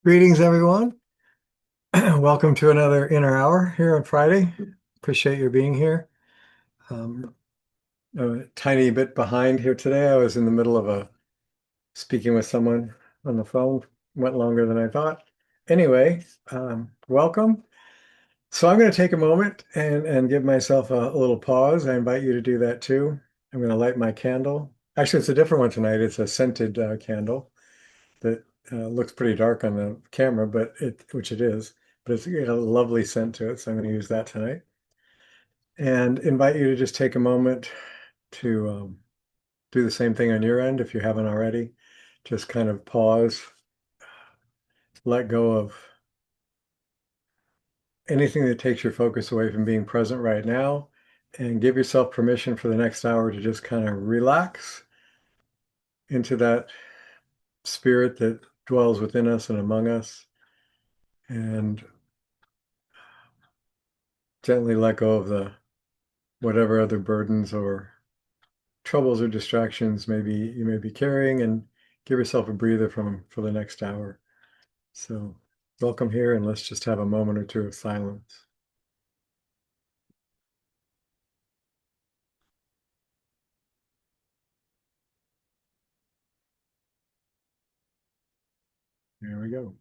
Greetings, everyone. Welcome to another Inner Hour here on Friday. Appreciate your being here. Um, a tiny bit behind here today. I was in the middle of speaking with someone on the phone. Went longer than I thought. Anyway, welcome. So I'm going to take a moment and give myself a little pause. I invite you to do that too. I'm going to light my candle. Actually, it's a different one tonight. It's a scented candle that looks pretty dark on the camera, which it is, but it's got a lovely scent to it. So I'm going to use that tonight and invite you to just take a moment to do the same thing on your end if you haven't already. Just kind of pause, let go of anything that takes your focus away from being present right now, and give yourself permission for the next hour to just kind of relax into that spirit that dwells within us and among us, and gently let go of the whatever other burdens or troubles or distractions maybe you may be carrying, and give yourself a breather for the next hour. So welcome here, and let's just have a moment or two of silence. There we go.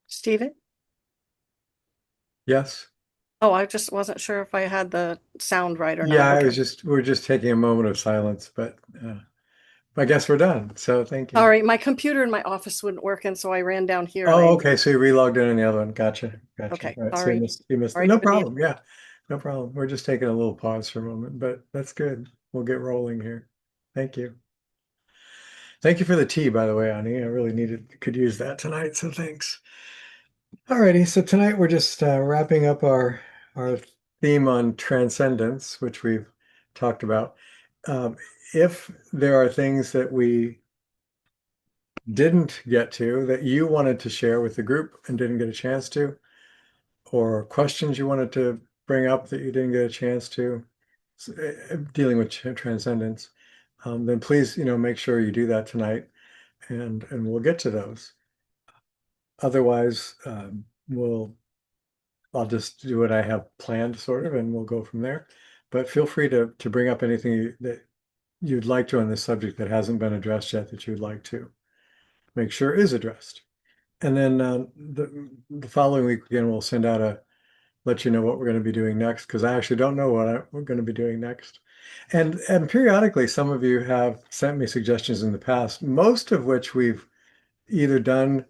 Steven? Yes. Oh, I just wasn't sure if I had the sound right or Yeah, not. Okay. we're just taking a moment of silence, but I guess we're done. So thank you. Sorry, my computer in my office wouldn't work, and so I ran down here and Oh, I. okay. So you relogged in on the other one. Gotcha. Gotcha. Okay, All right. So sorry. you missed it. Sorry No for the. problem. Yeah. No problem. We're just taking a little pause for a moment, but that's good. We'll get rolling here. Thank you. Thank you for the tea, by the way, Ani. I really could use that tonight, so thanks. Alrighty, so tonight we're just wrapping up our theme on transcendence, which we've talked about. Um, if there are things that we didn't get to that you wanted to share with the group and didn't get a chance to, or questions you wanted to bring up that you didn't get a chance to, dealing with transcendence, then please, make sure you do that tonight, and we'll get to those. Otherwise, I'll just do what I have planned, sort of, and we'll go from there. But feel free to bring up anything that you'd like to on this subject that hasn't been addressed yet that you'd like to make sure is addressed. And then the following week again, we'll send out let you know what we're going to be doing next, because I actually don't know what we're going to be doing next. And periodically, some of you have sent me suggestions in the past, most of which we've either done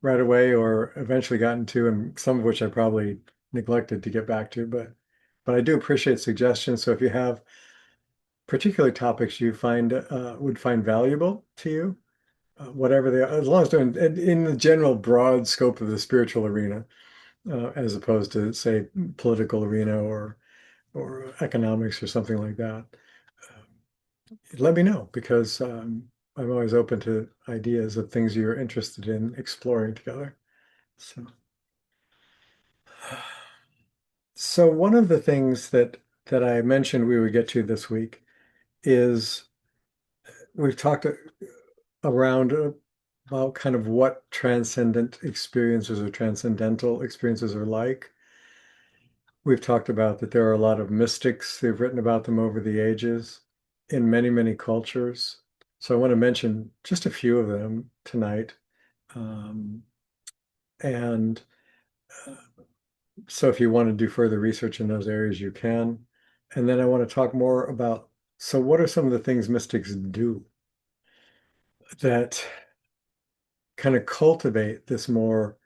right away or eventually gotten to, and some of which I probably neglected to get back to. But I do appreciate suggestions. So if you have particular topics you find would find valuable to you, whatever they are, as long as they're in the general broad scope of the spiritual arena, as opposed to, say, political arena or economics or something like that, let me know, because I'm always open to ideas of things you're interested in exploring together. So, so one of the things that I mentioned we would get to this week is we've talked around about kind of what transcendent experiences or transcendental experiences are like. We've talked about that there are a lot of mystics who've written about them over the ages in many, many cultures. So I want to mention just a few of them tonight. Um, and uh, so if you want to do further research in those areas, you can. And then I want to talk more about, so what are some of the things mystics do that kind of cultivate this more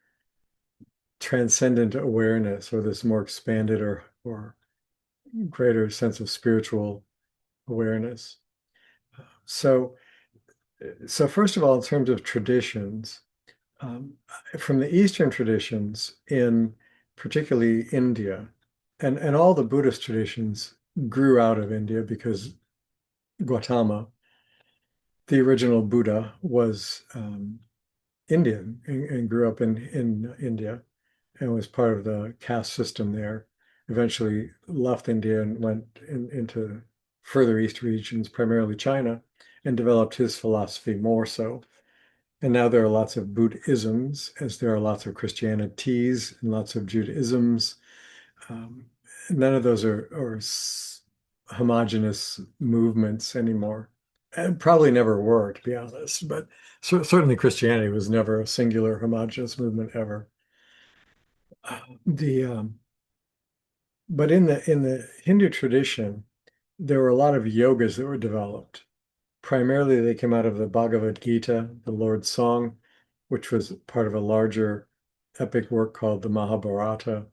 transcendent awareness or this more expanded or greater sense of spiritual awareness? So, so first of all, in terms of traditions, um, from the Eastern traditions in particularly India, and all the Buddhist traditions grew out of India because Gautama, the original Buddha, was Indian and grew up in India and was part of the caste system there. Eventually left India and went into further east regions, primarily China, and developed his philosophy more so. And now there are lots of Buddhisms, as there are lots of Christianities and lots of Judaisms. Um, None of those are homogenous movements anymore, and probably never were, to be honest. But certainly Christianity was never a singular homogenous movement ever. The but in the Hindu tradition, there were a lot of yogas that were developed. Primarily, they came out of the Bhagavad Gita, the Lord's Song, which was part of a larger epic work called the Mahabharata.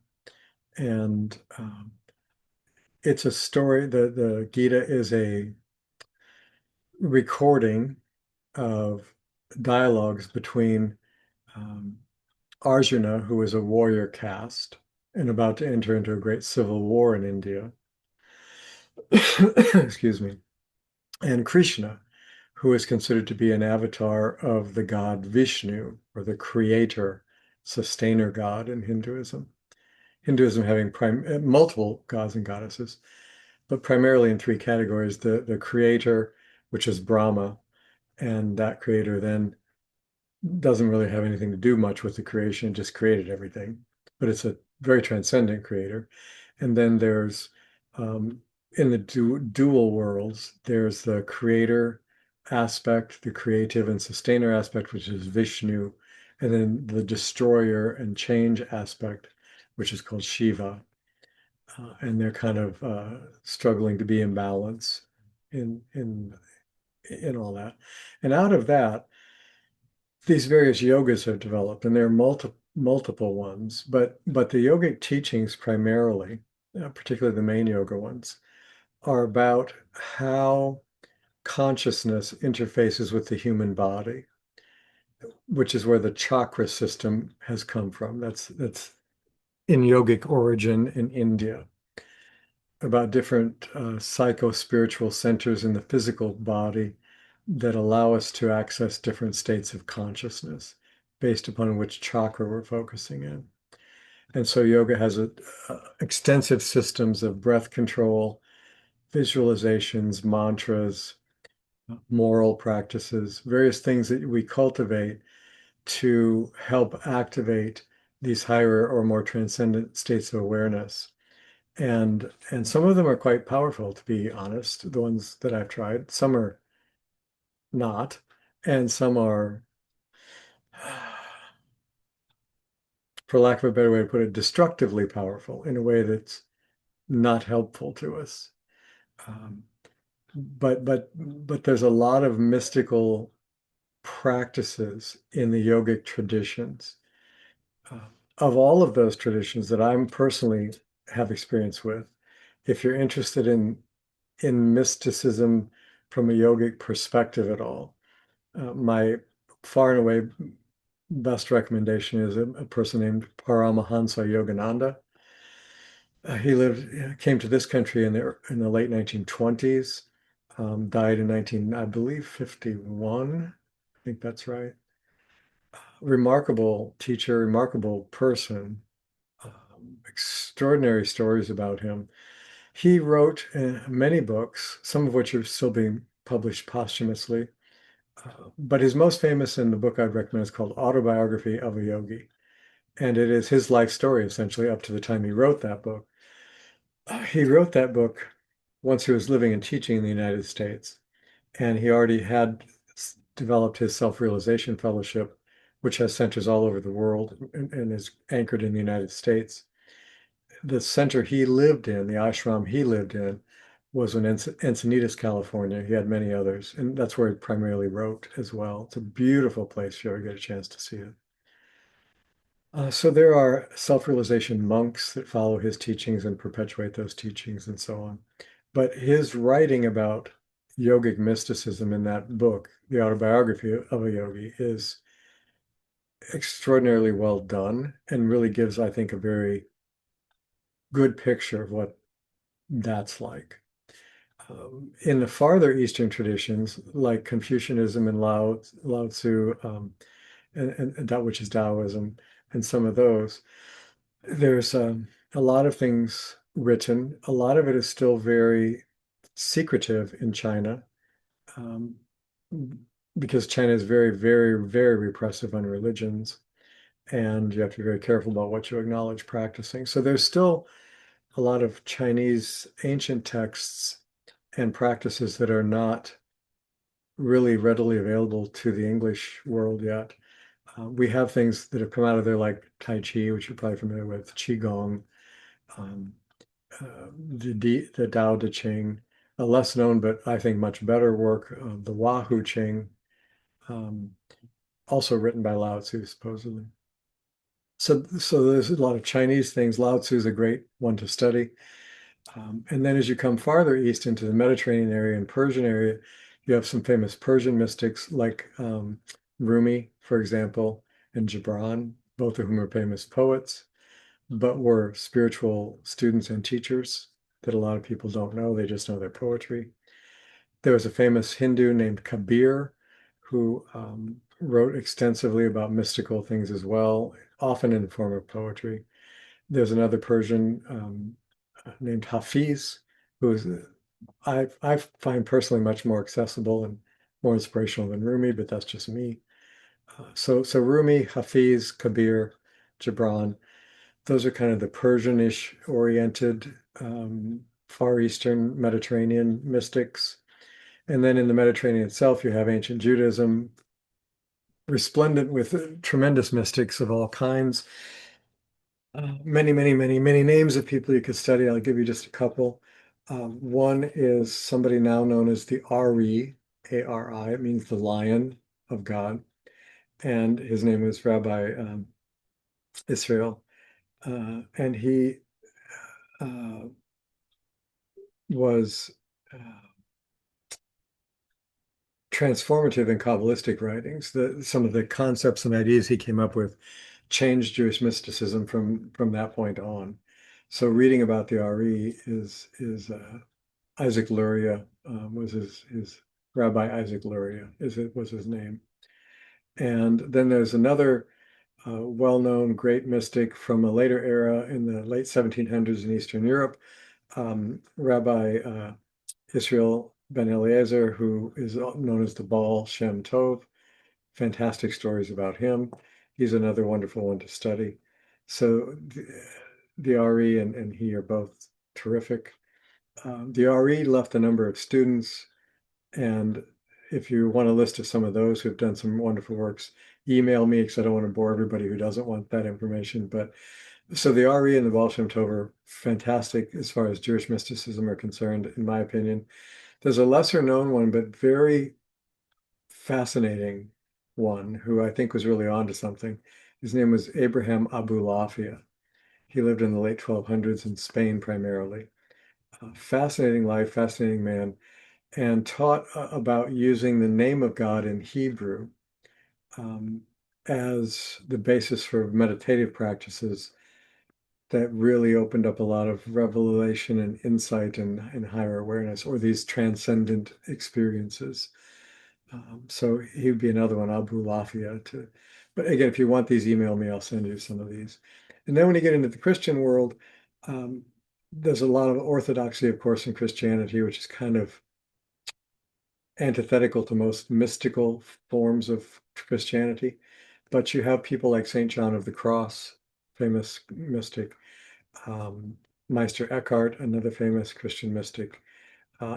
And it's a story, the Gita is a recording of dialogues between um, Arjuna, who was a warrior caste and about to enter into a great civil war in India, excuse me, and Krishna, who is considered to be an avatar of the god Vishnu, or the creator, sustainer god in Hinduism. Hinduism having multiple gods and goddesses, but primarily in three categories: the creator, which is Brahma, and that creator then doesn't really have anything to do much with the creation, just created everything. But it's a very transcendent creator. And then there's in the dual worlds, there's the creator aspect, the creative and sustainer aspect, which is Vishnu, and then the destroyer and change aspect, which is called Shiva. And they're kind of struggling to be in balance in all that. And out of that, these various yogas have developed, and there are multiple ones, but the yogic teachings primarily, particularly the main yoga ones, are about how consciousness interfaces with the human body, which is where the chakra system has come from. That's in yogic origin in India, about different psycho-spiritual centers in the physical body that allow us to access different states of consciousness based upon which chakra we're focusing in. And so yoga has extensive systems of breath control, visualizations, mantras, moral practices, various things that we cultivate to help activate these higher or more transcendent states of awareness. And some of them are quite powerful, to be honest, the ones that I've tried. Some are not, and some are, for lack of a better way to put it, destructively powerful in a way that's not helpful to us. Um, but there's a lot of mystical practices in the yogic traditions. Uh, of all of those traditions that I'm personally have experience with, if you're interested in mysticism from a yogic perspective at all, my far and away best recommendation is a person named Paramahansa Yogananda. Came to this country in the late 1920s, died in I believe, 51. I think that's right. Remarkable teacher, remarkable person, extraordinary stories about him. He wrote many books, some of which are still being published posthumously. But his most famous, and the book I'd recommend, is called Autobiography of a Yogi. And it is his life story, essentially, up to the time he wrote that book. He wrote that book once he was living and teaching in the United States. And he already had developed his Self-Realization Fellowship, which has centers all over the world and is anchored in the United States. The center he lived in, the ashram he lived in, was in Encinitas, California. He had many others, and that's where he primarily wrote as well. It's a beautiful place if you ever get a chance to see it. So there are self-realization monks that follow his teachings and perpetuate those teachings and so on. But his writing about yogic mysticism in that book, The Autobiography of a Yogi, is extraordinarily well done and really gives, I think, a very good picture of what that's like. In the farther Eastern traditions, like Confucianism and Lao Tzu, and that which is Taoism, and some of those, there's a lot of things written. A lot of it is still very secretive in China, um, because China is very, very, very repressive on religions, and you have to be very careful about what you acknowledge practicing. So there's still a lot of Chinese ancient texts and practices that are not really readily available to the English world yet. We have things that have come out of there like Tai Chi, which you're probably familiar with, Qigong, um, the Tao Te Ching, a less known but I think much better work, the Wahoo Ching, um, also written by Lao Tzu supposedly. So there's a lot of Chinese things. Lao Tzu is a great one to study. And then as you come farther east into the Mediterranean area and Persian area, you have some famous Persian mystics like Rumi, for example, and Gibran, both of whom are famous poets, but were spiritual students and teachers that a lot of people don't know. They just know their poetry. There was a famous Hindu named Kabir who wrote extensively about mystical things as well, often in the form of poetry. There's another Persian named Hafiz, who's I find personally much more accessible and more inspirational than Rumi, but that's just me. So Rumi, Hafiz, Kabir, Gibran, those are kind of the Persianish oriented Far Eastern Mediterranean mystics. And then in the Mediterranean itself, you have ancient Judaism, resplendent with tremendous mystics of all kinds. Many, many, many, many names of people you could study. I'll give you just a couple. One is somebody now known as the Ari, A-R-I. It means the Lion of God. And his name was Rabbi Israel. And he uh, was transformative in Kabbalistic writings. Some of the concepts and ideas he came up with changed Jewish mysticism from that point on. So reading about the Ari is Isaac Luria was his Rabbi Isaac Luria was his name. And then there's another well-known great mystic from a later era in the late 1700s in Eastern Europe, Rabbi Israel Ben Eliezer, who is known as the Baal Shem Tov. Fantastic stories about him. He's another wonderful one to study. So the Ari and he are both terrific. The RE left a number of students, and if you want a list of some of those who've done some wonderful works, email me because I don't want to bore everybody who doesn't want that information. But so the RE and the Baal Shem Tov are fantastic as far as Jewish mysticism are concerned, in my opinion. There's a lesser known one, but very fascinating one who I think was really onto something. His name was Abraham Abulafia. He lived in the late 1200s in Spain primarily. Fascinating life, fascinating man, and taught about using the name of God in Hebrew um, as the basis for meditative practices that really opened up a lot of revelation and insight and higher awareness, or these transcendent experiences. So he would be another one, Abu Lafia. But again, if you want these, email me. I'll send you some of these. And then when you get into the Christian world, um, there's a lot of orthodoxy, of course, in Christianity, which is kind of antithetical to most mystical forms of Christianity. But you have people like St. John of the Cross, famous mystic, um, Meister Eckhart, another famous Christian mystic,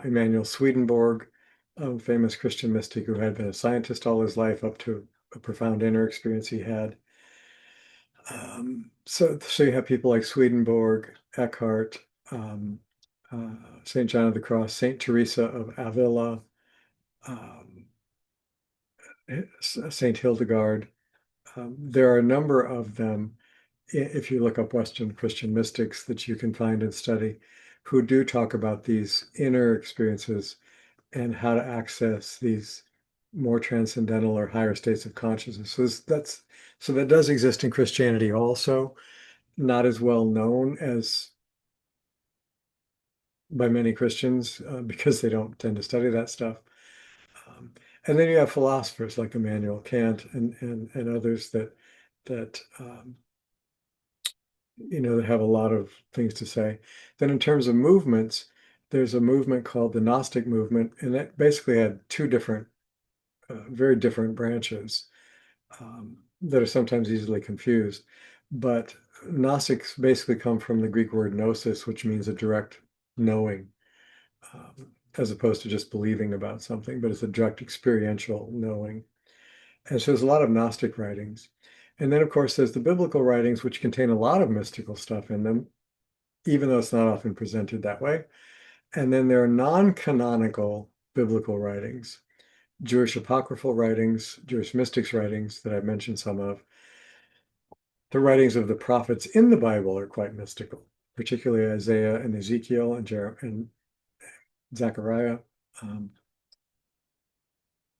Emanuel Swedenborg, famous Christian mystic who had been a scientist all his life up to a profound inner experience he had. So you have people like Swedenborg, Eckhart, um, Saint John of the Cross, Saint Teresa of Avila, um, Saint Hildegard. There are a number of them, if you look up Western Christian mystics, that you can find and study, who do talk about these inner experiences and how to access these more transcendental or higher states of consciousness. So that does exist in Christianity also, not as well known as by many Christians because they don't tend to study that stuff. Um, and then you have philosophers like Immanuel Kant and others that that have a lot of things to say. Then in terms of movements, there's a movement called the Gnostic movement, and that basically had two different, very different branches that are sometimes easily confused. But Gnostics basically come from the Greek word gnosis, which means a direct knowing, as opposed to just believing about something, but it's a direct experiential knowing. And so there's a lot of Gnostic writings. And then, of course, there's the biblical writings, which contain a lot of mystical stuff in them, even though it's not often presented that way. And then there are non-canonical biblical writings, Jewish apocryphal writings, Jewish mystics writings that I've mentioned some of. The writings of the prophets in the Bible are quite mystical, particularly Isaiah and Ezekiel and Zechariah. Um,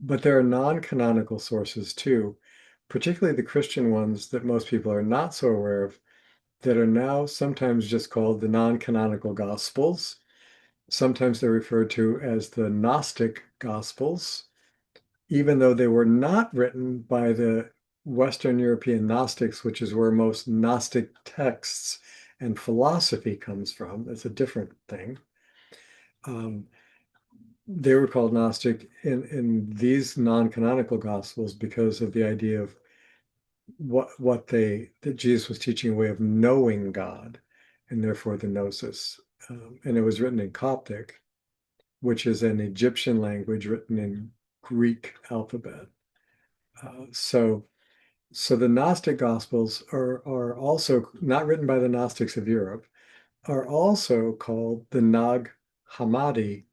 but there are non-canonical sources too, particularly the Christian ones that most people are not so aware of, that are now sometimes just called the non-canonical Gospels. Sometimes they're referred to as the Gnostic Gospels, even though they were not written by the Western European Gnostics, which is where most Gnostic texts and philosophy comes from. That's a different thing. They were called Gnostic in these non-canonical Gospels because of the idea of that Jesus was teaching a way of knowing God, and therefore the gnosis. And it was written in Coptic, which is an Egyptian language written in Greek alphabet. So the Gnostic Gospels are also not written by the Gnostics of Europe, are also called the Nag Hammadi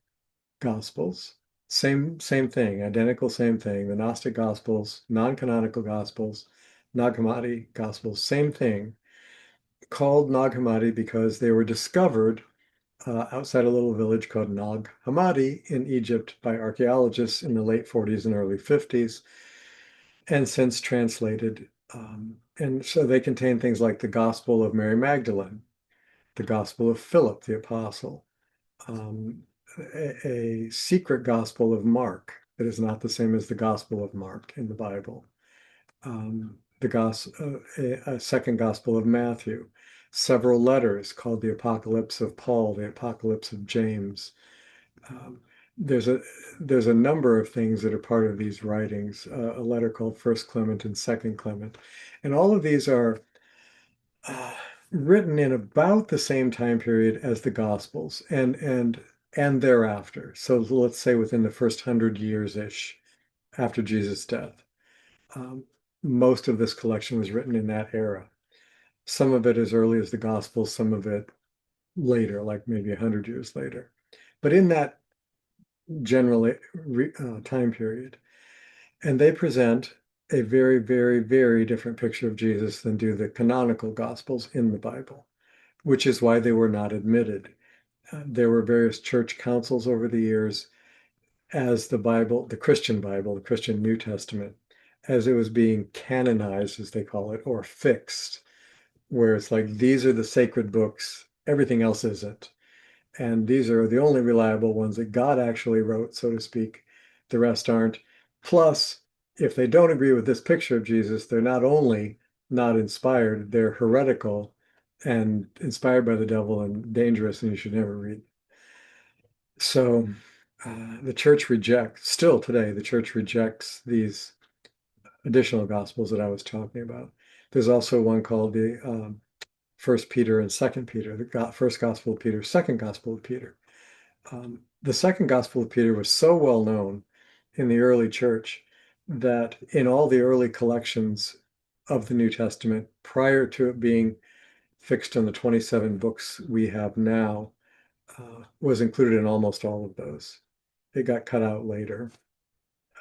Gospels. Same thing, identical same thing. The Gnostic Gospels, non-canonical Gospels, Nag Hammadi Gospels, same thing. Called Nag Hammadi because they were discovered outside a little village called Nag Hammadi in Egypt by archaeologists in the late 40s and early 50s, and since translated. And so they contain things like the Gospel of Mary Magdalene, the Gospel of Philip the Apostle, um, a secret Gospel of Mark that is not the same as the Gospel of Mark in the Bible, a second Gospel of Matthew, several letters called the Apocalypse of Paul, the Apocalypse of James. Um, there's a number of things that are part of these writings, a letter called First Clement and Second Clement. And all of these are uh, written in about the same time period as the Gospels and thereafter. So let's say within the first 100 years-ish after Jesus' death. Um, most of this collection was written in that era. Some of it as early as the Gospels, some of it later, like maybe 100 years later. But in that general time period. And they present a very, very, very different picture of Jesus than do the canonical Gospels in the Bible, which is why they were not admitted. There were various church councils over the years as the Bible, the Christian Bible, the Christian New Testament, as it was being canonized, as they call it, or fixed, where it's like, these are the sacred books, everything else isn't. And these are the only reliable ones that God actually wrote, so to speak. The rest aren't. Plus, if they don't agree with this picture of Jesus, they're not only not inspired, they're heretical and inspired by the devil and dangerous, and you should never read. So the church rejects, still today, the church rejects these additional gospels that I was talking about. There's also one called the First Peter and Second Peter, the first Gospel of Peter, Second Gospel of Peter. The second Gospel of Peter was so well known in the early church that in all the early collections of the New Testament, prior to it being fixed on the 27 books we have now, was included in almost all of those. It got cut out later,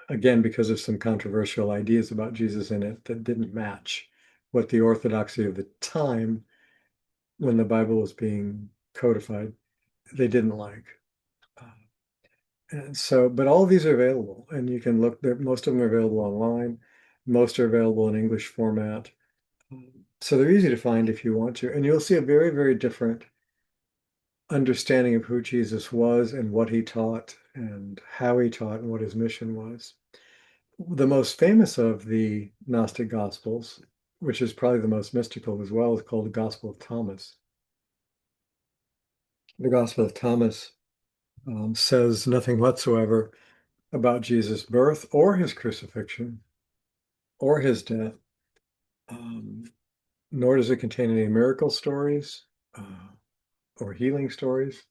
again, because of some controversial ideas about Jesus in it that didn't match what the orthodoxy of the time when the Bible was being codified, they didn't like. Uh, And so, but all of these are available, and you can look there. Most of them are available online. Most are available in English format. So they're easy to find if you want to. And you'll see a very, very different understanding of who Jesus was and what he taught and how he taught and what his mission was. The most famous of the Gnostic Gospels, which is probably the most mystical as well, is called the Gospel of Thomas. The Gospel of Thomas says nothing whatsoever about Jesus' birth or his crucifixion or his death, um, nor does it contain any miracle stories or healing stories.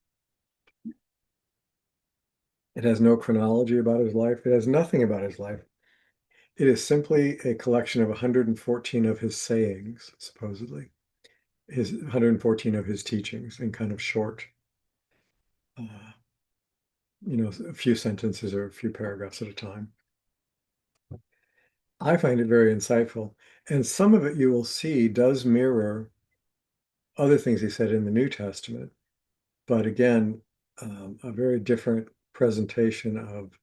It has no chronology about his life. It has nothing about his life. It is simply a collection of 114 of his sayings, supposedly, his 114 of his teachings in kind of short, uh, a few sentences or a few paragraphs at a time. I find it very insightful. And some of it you will see does mirror other things he said in the New Testament. But again, a very different presentation of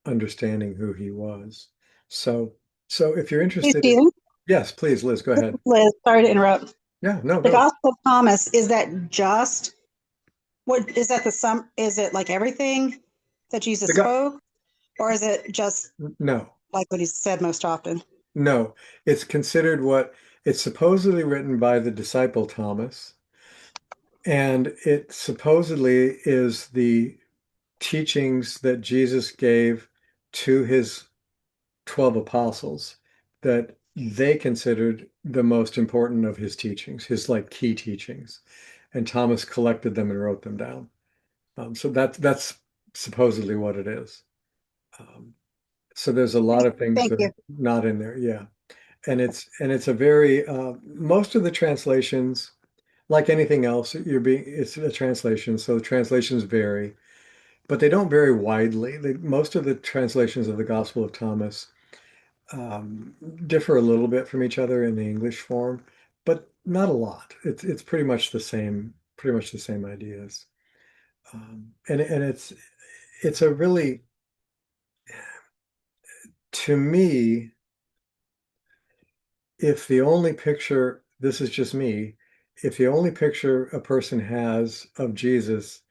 understanding who he was. So, so if you're Hey, interested in, Stephen. yes, please, Liz, go ahead. Liz, sorry to interrupt. Yeah, no, The go. Gospel of Thomas, is that just what is that is it like everything that Jesus The guy, spoke, or is it just no, like what he said most often? no, it's considered what it's supposedly written by the disciple Thomas, and it supposedly is the teachings that Jesus gave to his 12 apostles that they considered the most important of his teachings, his like key teachings. And Thomas collected them and wrote them down. So that's supposedly what it is. Um, so there's a lot of things Thank that you. are not in there. Yeah. And it's a very most of the translations, like anything else, it's a translation. So the translations vary, but they don't vary widely. Most of the translations of the Gospel of Thomas differ a little bit from each other in the English form, but not a lot. It's pretty much the same ideas. And it's a really, to me, if the only picture, this is just me, if the only picture a person has of Jesus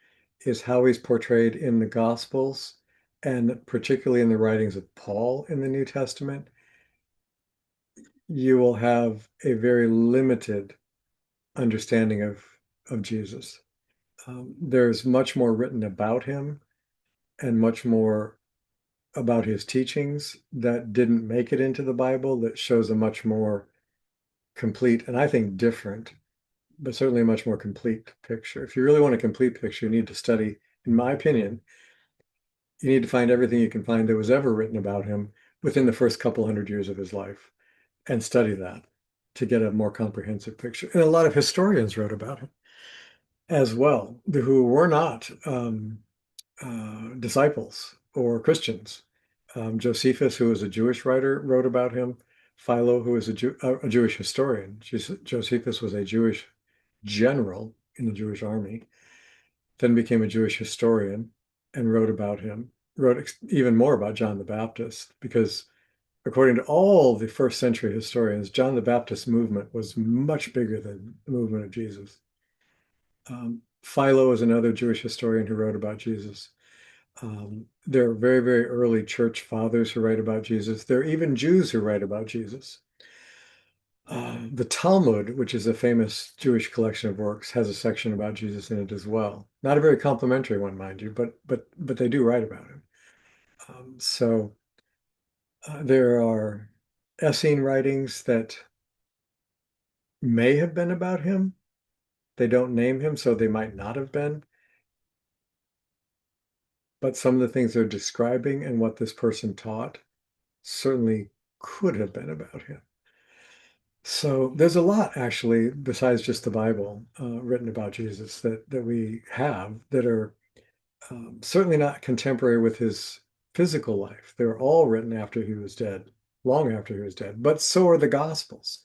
is how he's portrayed in the Gospels, and particularly in the writings of Paul in the New Testament, you will have a very limited understanding of Jesus. There's much more written about him and much more about his teachings that didn't make it into the Bible that shows a much more complete and I think different, but certainly a much more complete picture. If you really want a complete picture, you need to study, in my opinion, you need to find everything you can find that was ever written about him within the first couple hundred years of his life and study that to get a more comprehensive picture. And a lot of historians wrote about him as well, who were not disciples or Christians. Josephus, who was a Jewish writer, wrote about him. Philo, who was a Jewish historian. Josephus was a Jewish general in the Jewish army, then became a Jewish historian and wrote about him, wrote even more about John the Baptist, because according to all the first century historians, John the Baptist movement was much bigger than the movement of Jesus. Philo is another Jewish historian who wrote about Jesus. There are very, very early church fathers who write about Jesus. There are even Jews who write about Jesus. The Talmud, which is a famous Jewish collection of works, has a section about Jesus in it as well. Not a very complimentary one, mind you, but they do write about him. So there are Essene writings that may have been about him. They don't name him, so they might not have been. but some of the things they're describing and what this person taught certainly could have been about him. So there's a lot actually, besides just the Bible, written about Jesus that we have that are certainly not contemporary with his physical life. They were all written after he was dead, long after he was dead. But so are the Gospels.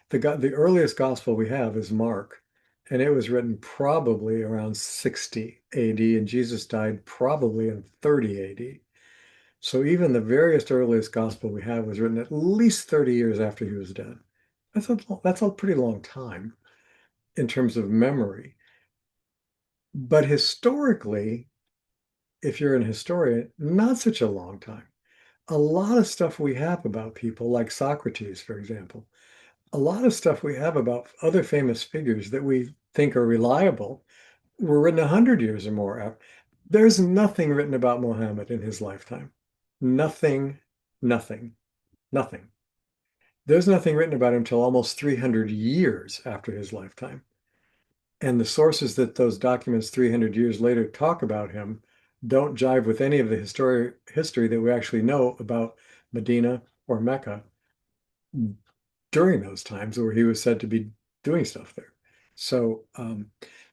The earliest Gospel we have is Mark, and it was written probably around 60 AD, and Jesus died probably in 30 AD. So even the very earliest Gospel we have was written at least 30 years after he was dead. That's a pretty long time in terms of memory. But historically, if you're an historian, not such a long time. A lot of stuff we have about people, like Socrates, for example, a lot of stuff we have about other famous figures that we think are reliable were written 100 years or more after. There's nothing written about Muhammad in his lifetime. Nothing, nothing, nothing. There's nothing written about him until almost 300 years after his lifetime. And the sources that those documents 300 years later talk about him don't jive with any of the history that we actually know about Medina or Mecca during those times where he was said to be doing stuff there. So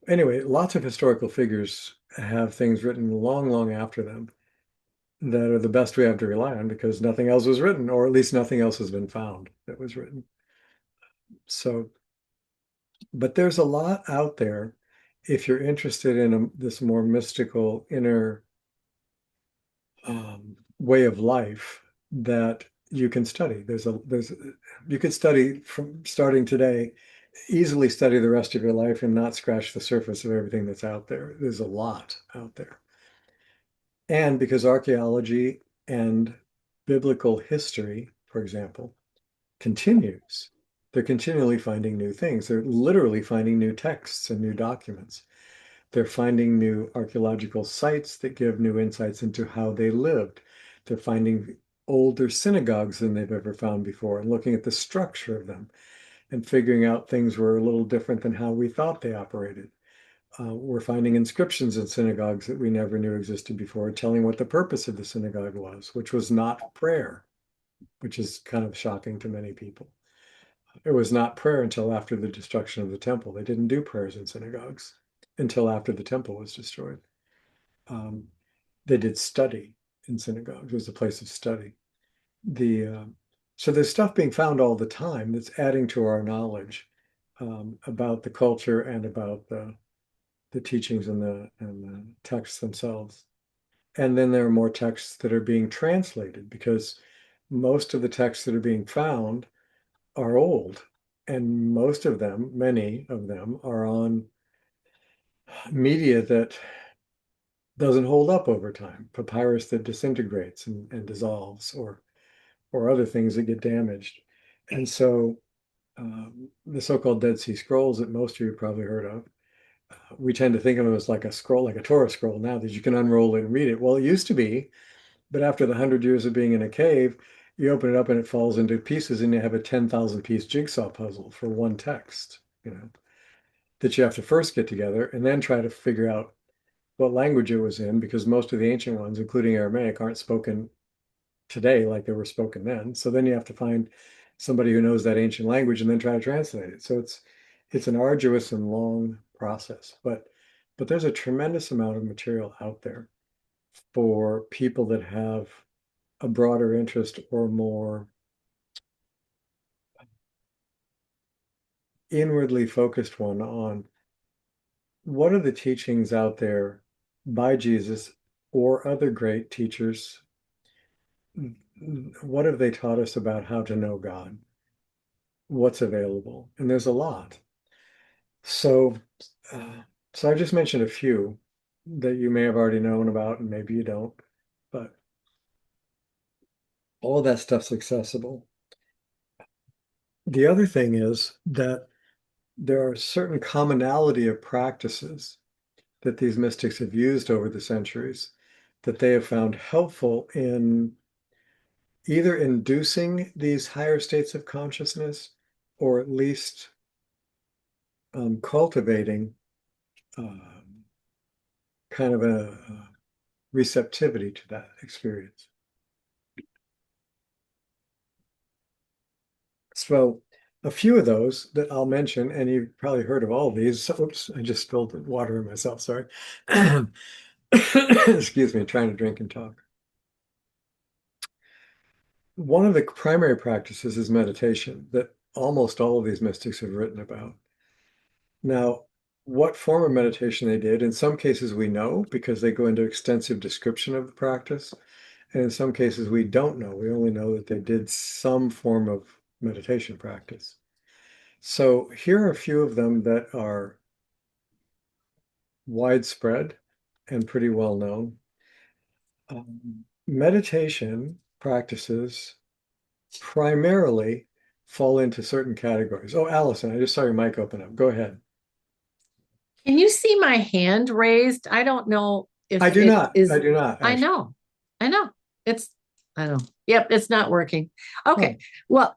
anyway, lots of historical figures have things written long, long after them that are the best we have to rely on because nothing else was written, or at least nothing else has been found that was written. So, but there's a lot out there if you're interested in this more mystical inner way of life that you can study. You could study from starting today, easily study the rest of your life and not scratch the surface of everything that's out there. There's a lot out there. And because archaeology and biblical history, for example, continues, they're continually finding new things. They're literally finding new texts and new documents. They're finding new archaeological sites that give new insights into how they lived. They're finding older synagogues than they've ever found before and looking at the structure of them and figuring out things were a little different than how we thought they operated. We're finding inscriptions in synagogues that we never knew existed before, telling what the purpose of the synagogue was, which was not prayer, which is kind of shocking to many people. It was not prayer until after the destruction of the temple. They didn't do prayers in synagogues until after the temple was destroyed. They did study in synagogues. It was a place of study. So there's stuff being found all the time that's adding to our knowledge about the culture and about the teachings and the texts themselves. And then there are more texts that are being translated because most of the texts that are being found are old. And most of them, many of them, are on media that doesn't hold up over time, papyrus that disintegrates and dissolves, or other things that get damaged. And so the so-called Dead Sea Scrolls that most of you probably heard of, we tend to think of them as like a scroll, like a Torah scroll now that you can unroll it and read it. Well, it used to be, but after the 100 years of being in a cave, you open it up and it falls into pieces and you have a 10,000 piece jigsaw puzzle for one text, that you have to first get together and then try to figure out what language it was in, because most of the ancient ones, including Aramaic, aren't spoken today like they were spoken then. So then you have to find somebody who knows that ancient language and then try to translate it. So it's an arduous and long process, but there's a tremendous amount of material out there for people that have a broader interest or more inwardly focused one on what are the teachings out there by Jesus or other great teachers. What have they taught us about how to know God? What's available? And there's a lot. So, so I just mentioned a few that you may have already known about, and maybe you don't, but all of that stuff's accessible. The other thing is that there are certain commonality of practices that these mystics have used over the centuries that they have found helpful in either inducing these higher states of consciousness or at least cultivating kind of a receptivity to that experience. So a few of those that I'll mention, and you've probably heard of all of these. So, oops, I just spilled water on myself, sorry. Excuse me, trying to drink and talk. One of the primary practices is meditation that almost all of these mystics have written about. Now, what form of meditation they did, in some cases we know because they go into extensive description of the practice. And in some cases we don't know. We only know that they did some form of meditation practice. So here are a few of them that are widespread and pretty well known. Meditation practices primarily fall into certain categories. Oh, Allison, I just saw your mic open up. Go ahead. Can you see my hand raised? I don't know if I do it not. is. I do not. I Actually. know. I know. I know. Yep, it's not working. Okay. Oh. Well,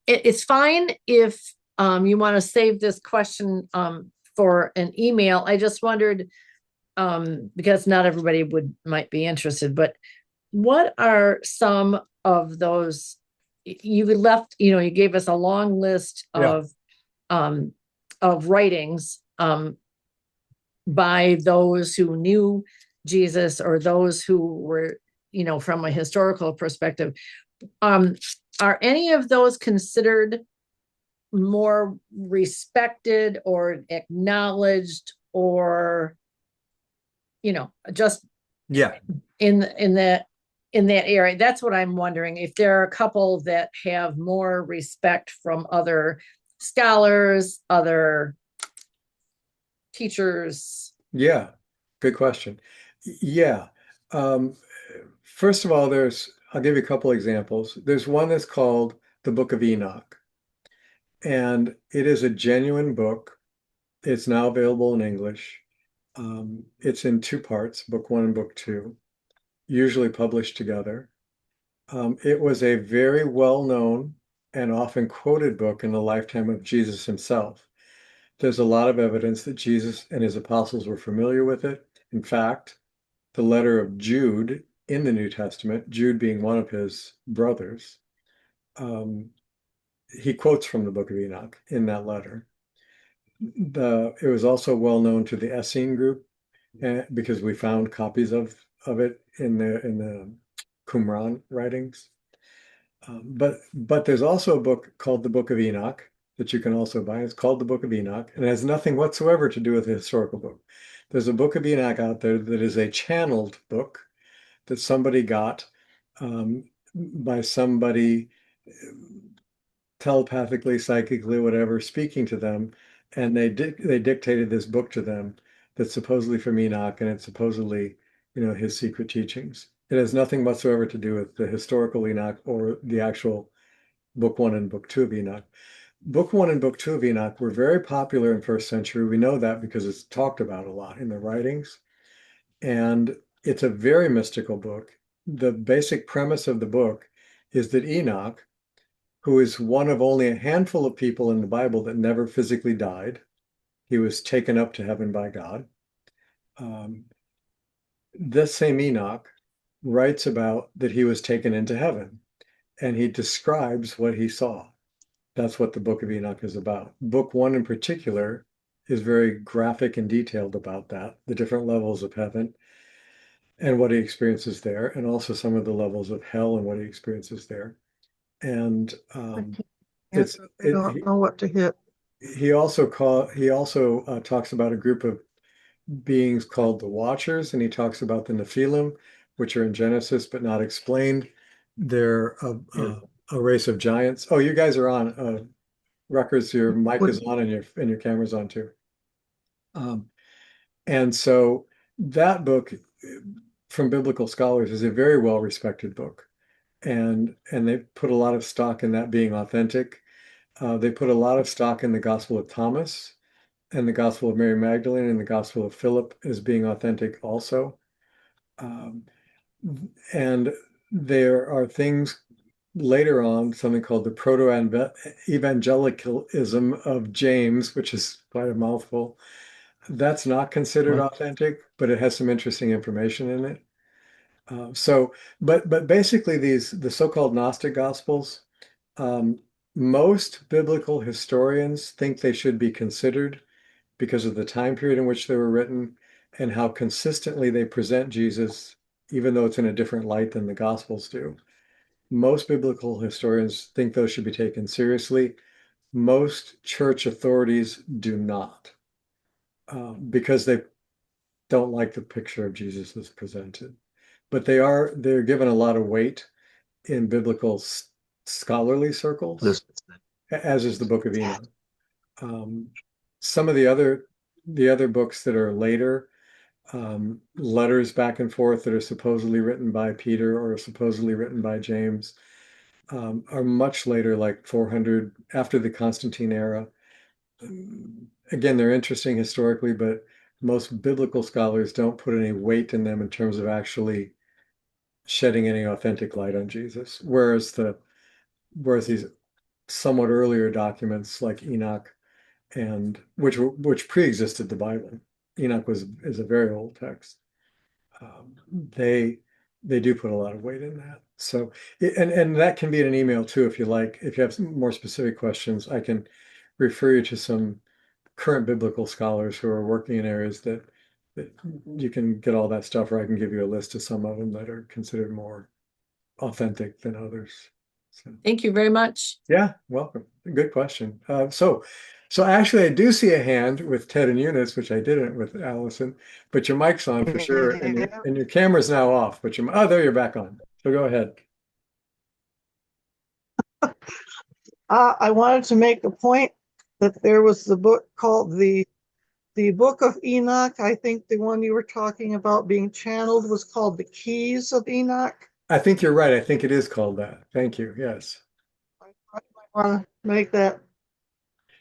it's fine if you want to save this question for an email. I just wondered because not everybody might be interested, but what are some of those you left, you gave us a long list Yeah. of writings by those who knew Jesus or those who were, from a historical perspective. Are any of those considered more respected or acknowledged or, just Yeah. in that area? That's what I'm wondering, if there are a couple that have more respect from other scholars, other teachers. Yeah. Good question. Yeah. First of all, I'll give you a couple examples. There's one that's called the Book of Enoch, and it is a genuine book. It's now available in English. It's in two parts, book one and book two, usually published together. It was a very well-known and often quoted book in the lifetime of Jesus himself. There's a lot of evidence that Jesus and his apostles were familiar with it. In fact, the letter of Jude in the New Testament, Jude being one of his brothers, he quotes from the Book of Enoch in that letter. It was also well known to the Essene group because we found copies of it in the Qumran writings. But there's also a book called the Book of Enoch that you can also buy. It's called the Book of Enoch, and it has nothing whatsoever to do with the historical book. There's a Book of Enoch out there that is a channeled book that somebody got by somebody telepathically, psychically, whatever, speaking to them, and they dictated this book to them that's supposedly from Enoch, and it's supposedly, his secret teachings. It has nothing whatsoever to do with the historical Enoch or the actual book one and book two of Enoch. Book one and book two of Enoch were very popular in first century. We know that because it's talked about a lot in the writings. And it's a very mystical book. The basic premise of the book is that Enoch, who is one of only a handful of people in the Bible that never physically died, he was taken up to heaven by God. This same Enoch writes about that he was taken into heaven, and he describes what he saw. That's what the Book of Enoch is about. Book one in particular is very graphic and detailed about that, the different levels of heaven and what he experiences there, and also some of the levels of hell and what he experiences there. And I don't know what to hit. He also talks about a group of beings called the Watchers, and he talks about the Nephilim, which are in Genesis but not explained. They're a race of giants. Oh, you guys are on. Ruckers, your mic is on and your camera's on too. And so that book from biblical scholars is a very well respected book, and they put a lot of stock in that being authentic. They put a lot of stock in the Gospel of Thomas and the Gospel of Mary Magdalene and the Gospel of Philip as being authentic also. And there are things later on, something called the proto-evangelicalism of James, which is quite a mouthful. That's not considered authentic, but it has some interesting information in it. But basically the so-called Gnostic Gospels, um, most biblical historians think they should be considered because of the time period in which they were written and how consistently they present Jesus, even though it's in a different light than the Gospels do. Most biblical historians think those should be taken seriously. Most church authorities do not, because they don't like the picture of Jesus as presented. But they're given a lot of weight in biblical scholarly circles, as is the Book of Enoch. Um, some of the other books that are later, letters back and forth that are supposedly written by Peter or supposedly written by James, are much later, like 400 after the Constantine era. Again, they're interesting historically, but most biblical scholars don't put any weight in them in terms of actually shedding any authentic light on Jesus. Whereas these somewhat earlier documents like Enoch and which pre-existed the Bible. Enoch is a very old text. Um, they they do put a lot of weight in that. So and that can be in an email too if you like. If you have some more specific questions, I can refer you to some current biblical scholars who are working in areas that you can get all that stuff, or I can give you a list of some of them that are considered more authentic than others. So. Thank you very much. Yeah, welcome. Good question. So actually, I do see a hand with Ted and Eunice, which I didn't with Allison, but your mic's on for sure, and your camera's now off. But there you're back on. So go ahead. I wanted to make a point that there was the book called the Book of Enoch. I think the one you were talking about being channeled was called The Keys of Enoch. I think you're right. I think it is called that. Thank you. Yes. I want to make that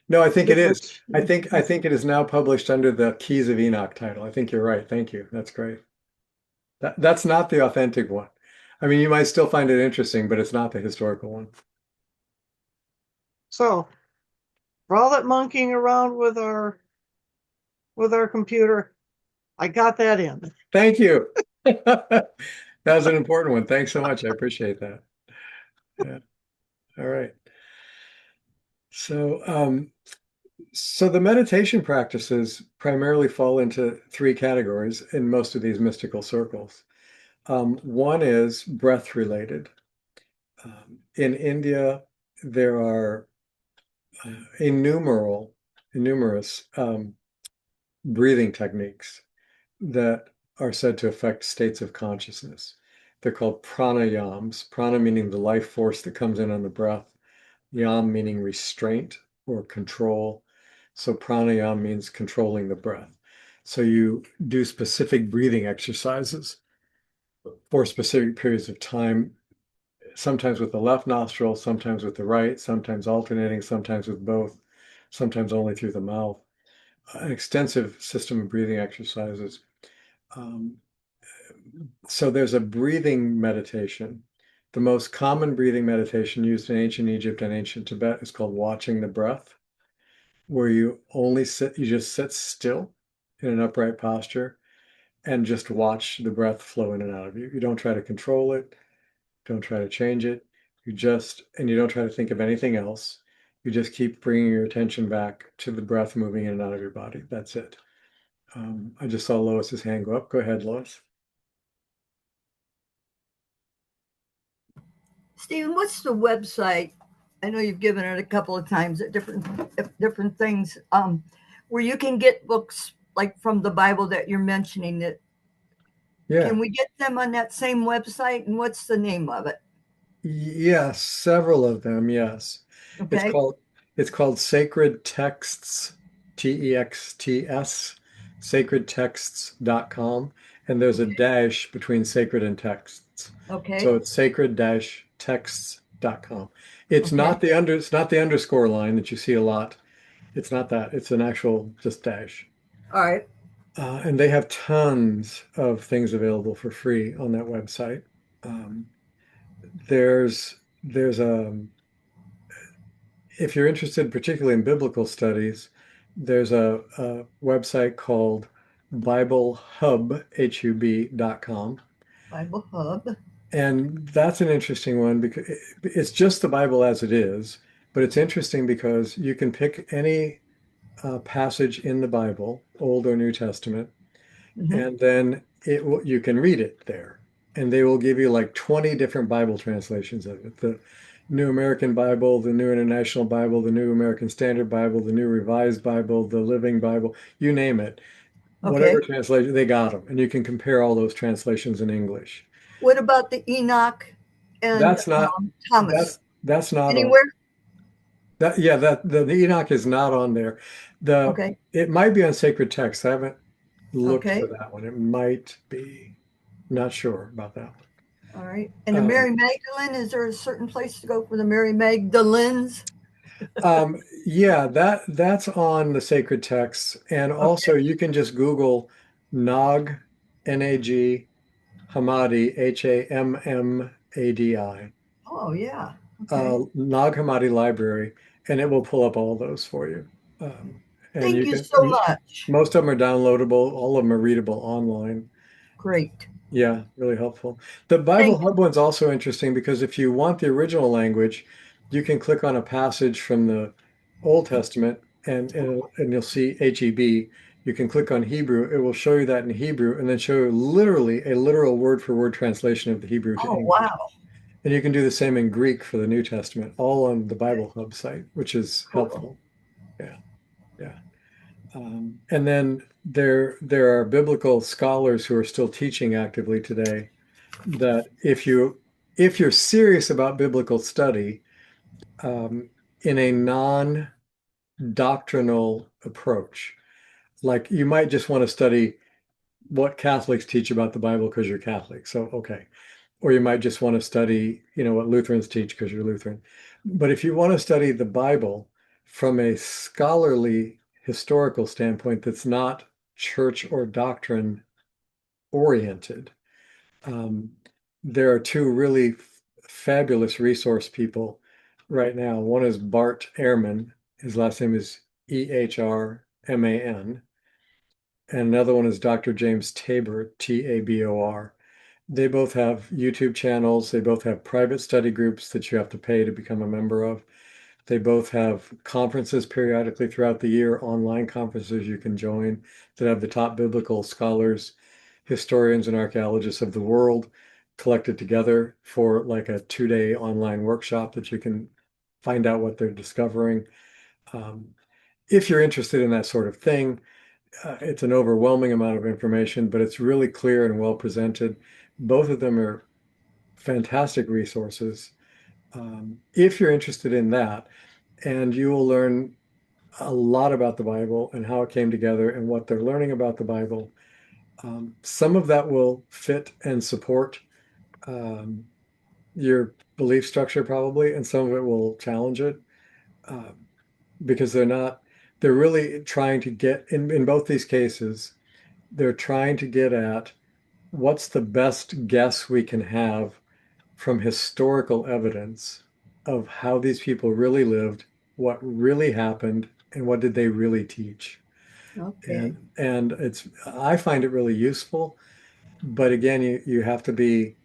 No, I think it is. difference. I think it is now published under the Keys of Enoch title. I think you're right. Thank you. That's great. That's not the authentic one. I mean, you might still find it interesting, but it's not the historical one. So for all that monkeying around with our computer, I got that in. Thank you. That was an important one. Thanks so much. I appreciate that. Yeah. All right. So the meditation practices primarily fall into three categories in most of these mystical circles. One is breath related. In India, there are numerous breathing techniques that are said to affect states of consciousness. They're called pranayams, prana meaning the life force that comes in on the breath, yam meaning restraint or control. So pranayam means controlling the breath. So you do specific breathing exercises for specific periods of time, sometimes with the left nostril, sometimes with the right, sometimes alternating, sometimes with both, sometimes only through the mouth. An extensive system of breathing exercises. Um, so there's a breathing meditation. The most common breathing meditation used in ancient Egypt and ancient Tibet is called watching the breath, where you just sit still in an upright posture and just watch the breath flow in and out of you. You don't try to control it, don't try to change it. And you don't try to think of anything else. You just keep bringing your attention back to the breath moving in and out of your body. That's it. I just saw Lois's hand go up. Go ahead, Lois. Stephen, what's the website? I know you've given it a couple of times at different things, where you can get books like from the Bible that you're mentioning. That Yeah. Can we get them on that same website? And what's the name of it? Yes, several of them, yes. It's Okay. called it's called Sacred Texts, TEXTS, sacredtexts.com, and there's a dash between sacred and texts. Okay. So it's sacred-texts.com. It's Okay. not it's not the underscore line that you see a lot. It's not that. It's an actual just dash. All right. And they have tons of things available for free on that website. Um, there's if you're interested particularly in biblical studies, there's a website called BibleHub, HUB.com. Bible Hub. And that's an interesting one because it's just the Bible as it is, but it's interesting because you can pick any passage in the Bible, Old or New Testament, Mhm. and then you can read it there. And they will give you like 20 different Bible translations of it. The New American Bible, the New International Bible, the New American Standard Bible, the New Revised Bible, the Living Bible, you name it. Whatever Okay. translation, they got them. And you can compare all those translations in English. What about the Enoch and That's not Thomas? that's not on Anywhere? that. Yeah, that the Enoch is not on there. The Okay. It might be on sacred text. I haven't looked for Okay. that one. It might be. Not sure about that one. All right. And the Mary Magdalene, is there a certain place to go for the Mary Magdalenes? Yeah, that's on the sacred texts, and also Okay. you can just Google Nag, Nag Hammadi, Hammadi, Oh, yeah. Okay. Nag Hammadi Library, and it will pull up all those for you. And Thank you you can so much. most of them are downloadable, all of them are readable online. Great. Yeah, really helpful. The Bible Thank you. Hub one's also interesting because if you want the original language, you can click on a passage from the Old Testament and you'll see HEB. You can click on Hebrew, it will show you that in Hebrew and then show you literally a literal word for word translation of the Hebrew to Oh, English. wow. And you can do the same in Greek for the New Testament, all on the Bible Hub site, which is Cool. helpful. Yeah, yeah. And then there are biblical scholars who are still teaching actively today that if you're serious about biblical study in a non-doctrinal approach, like you might just want to study what Catholics teach about the Bible because you're Catholic. So, okay. Or you might just want to study, what Lutherans teach because you're Lutheran. But if you want to study the Bible from a scholarly historical standpoint that's not church or doctrine oriented, um, there are two really fabulous resource people right now. One is Bart Ehrman. His last name is Ehrman. And another one is Dr. James Tabor, Tabor. They both have YouTube channels. They both have private study groups that you have to pay to become a member of. They both have conferences periodically throughout the year, online conferences you can join that have the top biblical scholars, historians, and archaeologists of the world collected together for like a 2-day online workshop that you can find out what they're discovering. Um, if you're interested in that sort of thing, it's an overwhelming amount of information, but it's really clear and well presented. Both of them are fantastic resources. If you're interested in that, and you will learn a lot about the Bible and how it came together and what they're learning about the Bible. Some of that will fit and support um, your belief structure probably, and some of it will challenge it uh, because they're really trying to get, in both these cases, they're trying to get at what's the best guess we can have from historical evidence of how these people really lived, what really happened, and what did they really teach. Okay. And I find it really useful, but again, you have to be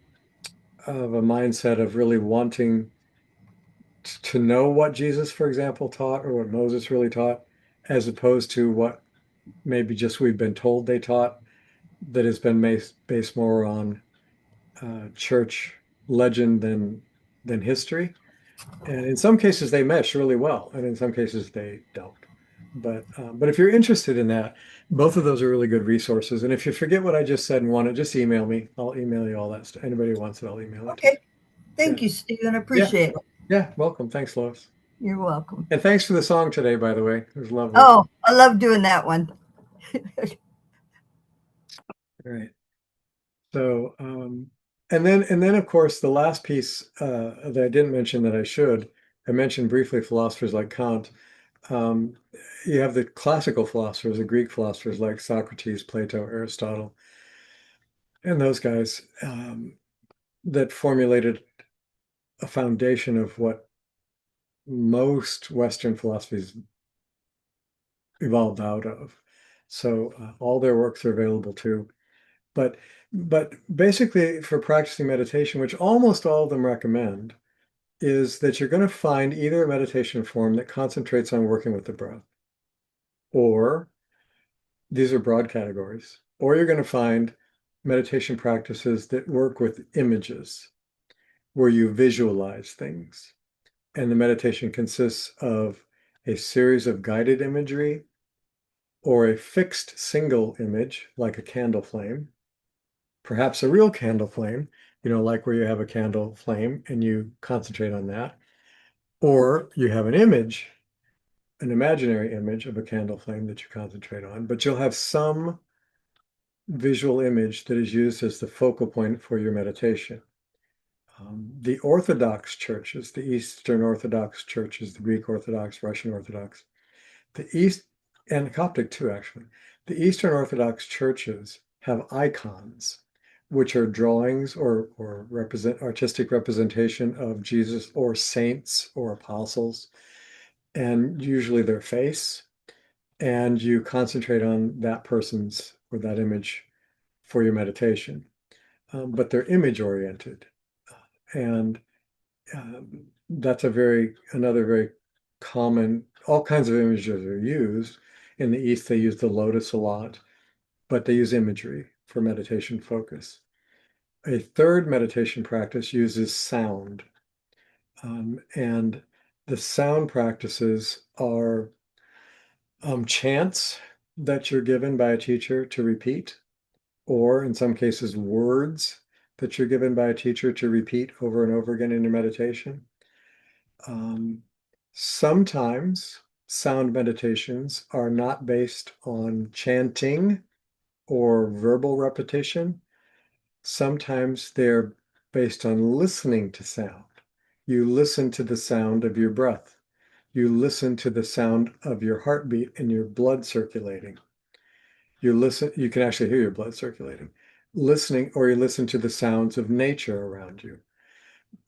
of a mindset of really wanting to know what Jesus, for example, taught or what Moses really taught, as opposed to what maybe just we've been told they taught that has been based more on church legend than history. And in some cases they mesh really well, and in some cases they don't. But if you're interested in that, both of those are really good resources. And if you forget what I just said and want it, just email me. I'll email you all that stuff. Anybody who wants it, I'll email it to you. Okay. Thank you, Stephen. I Yeah. appreciate it. Yeah, welcome. Thanks, Lois. You're welcome. And thanks for the song today, by the way. It was lovely. Oh, I love doing that one. All right. So, and then of course the last piece that I didn't mention that I mentioned briefly philosophers like Kant. Um, you have the classical philosophers, the Greek philosophers like Socrates, Plato, Aristotle, and those guys that formulated a foundation of what most Western philosophies evolved out of. So all their works are available too. But basically for practicing meditation, which almost all of them recommend, is that you're going to find either a meditation form that concentrates on working with the breath, or these are broad categories, or you're going to find meditation practices that work with images where you visualize things. And the meditation consists of a series of guided imagery or a fixed single image, like a candle flame, perhaps a real candle flame, like where you have a candle flame and you concentrate on that, or you have an image, an imaginary image of a candle flame that you concentrate on, but you'll have some visual image that is used as the focal point for your meditation. The Orthodox churches, the Eastern Orthodox churches, the Greek Orthodox, Russian Orthodox, the East, and Coptic too, actually, the Eastern Orthodox churches have icons, which are drawings or artistic representation of Jesus or saints or apostles, and usually their face. And you concentrate on that person's or that image for your meditation. But they're image oriented. And that's another very common, all kinds of images are used. In the East, they use the lotus a lot, but they use imagery for meditation focus. A third meditation practice uses sound. And the sound practices are chants that you're given by a teacher to repeat, or in some cases, words that you're given by a teacher to repeat over and over again in your meditation. Sometimes sound meditations are not based on chanting or verbal repetition. Sometimes they're based on listening to sound. You listen to the sound of your breath. You listen to the sound of your heartbeat and your blood circulating. You can actually hear your blood circulating. Or you listen to the sounds of nature around you.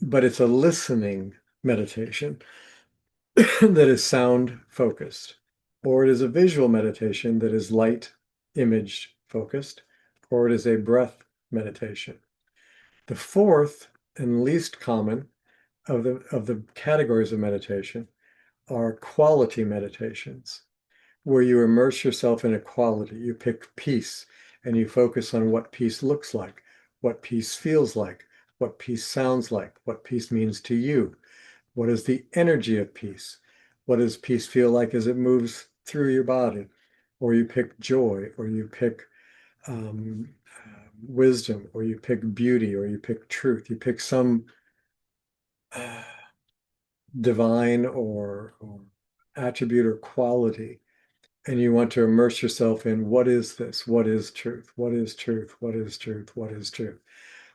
But it's a listening meditation that is sound focused, or it is a visual meditation that is light image focused, or it is a breath meditation. The fourth and least common of the categories of meditation are quality meditations, where you immerse yourself in a quality. You pick peace and you focus on what peace looks like, what peace feels like, what peace sounds like, what peace means to you. What is the energy of peace? What does peace feel like as it moves through your body? Or you pick joy, or you pick wisdom, or you pick beauty, or you pick truth. You pick some divine or attribute or quality, and you want to immerse yourself in what is this? What is truth? What is truth? What is truth? What is truth?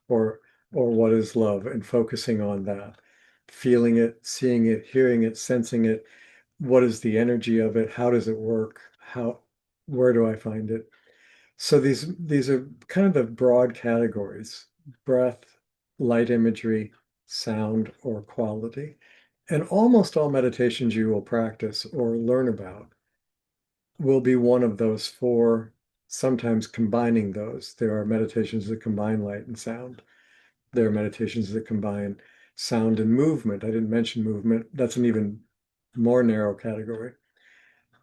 Or what is love? And focusing on that, feeling it, seeing it, hearing it, sensing it. What is the energy of it? How does it work? Where do I find it? So these are kind of the broad categories: breath, light imagery, sound, or quality. And almost all meditations you will practice or learn about will be one of those four, sometimes combining those. There are meditations that combine light and sound. There are meditations that combine sound and movement. I didn't mention movement. That's an even more narrow category.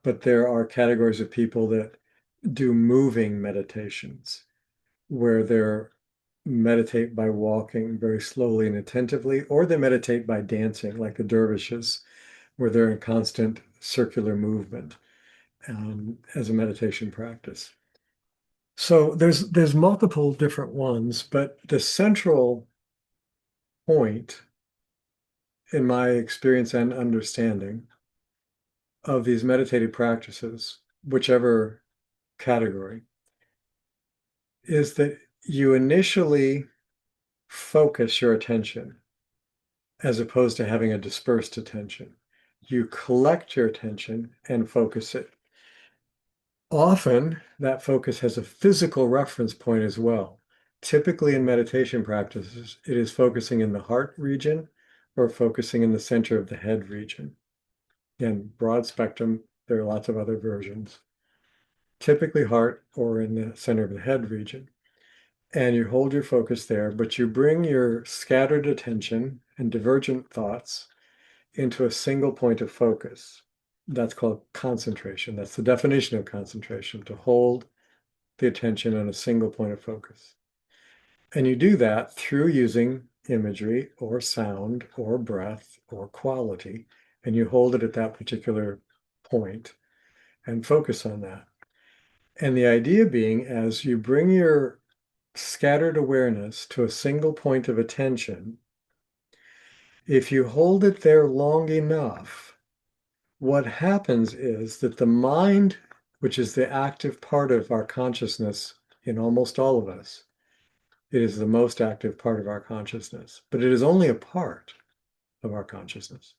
But there are categories of people that do moving meditations, where they're meditate by walking very slowly and attentively, or they meditate by dancing, like the dervishes, where they're in constant circular movement as a meditation practice. So there's multiple different ones, but the central point, in my experience and understanding, of these meditative practices, whichever category, is that you initially focus your attention as opposed to having a dispersed attention. You collect your attention and focus it. Often that focus has a physical reference point as well. Typically in meditation practices, it is focusing in the heart region or focusing in the center of the head region. Again, broad spectrum, there are lots of other versions. Typically heart or in the center of the head region. and you hold your focus there, but you bring your scattered attention and divergent thoughts into a single point of focus. That's called concentration. That's the definition of concentration, to hold the attention on a single point of focus. And you do that through using imagery or sound or breath or quality, and you hold it at that particular point and focus on that. And the idea being, as you bring your scattered awareness to a single point of attention, if you hold it there long enough, what happens is that the mind, which is the active part of our consciousness in almost all of us, it is the most active part of our consciousness, but it is only a part of our consciousness.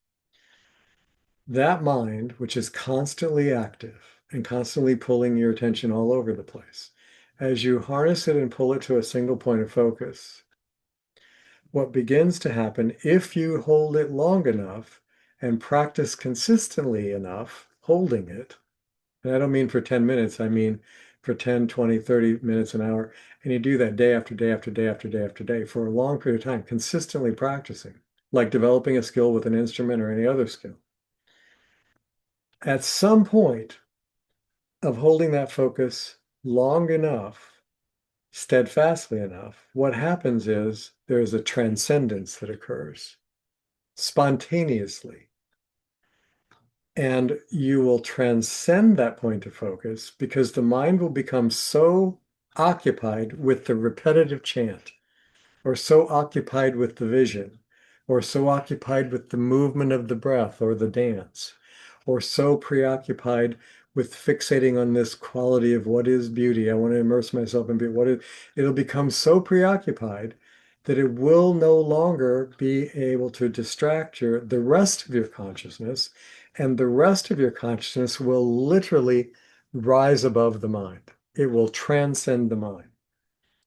That mind, which is constantly active and constantly pulling your attention all over the place, as you harness it and pull it to a single point of focus, what begins to happen, if you hold it long enough and practice consistently enough holding it, and I don't mean for 10 minutes, I mean for 10, 20, 30 minutes, an hour, and you do that day after day after day after day after day for a long period of time, consistently practicing, like developing a skill with an instrument or any other skill. At some point of holding that focus long enough, steadfastly enough, what happens is there's a transcendence that occurs spontaneously. And you will transcend that point of focus because the mind will become so occupied with the repetitive chant, or so occupied with the vision, or so occupied with the movement of the breath or the dance, or so preoccupied with fixating on this quality of what is beauty. I want to immerse myself in beauty. It'll become so preoccupied that it will no longer be able to distract the rest of your consciousness, and the rest of your consciousness will literally rise above the mind. It will transcend the mind.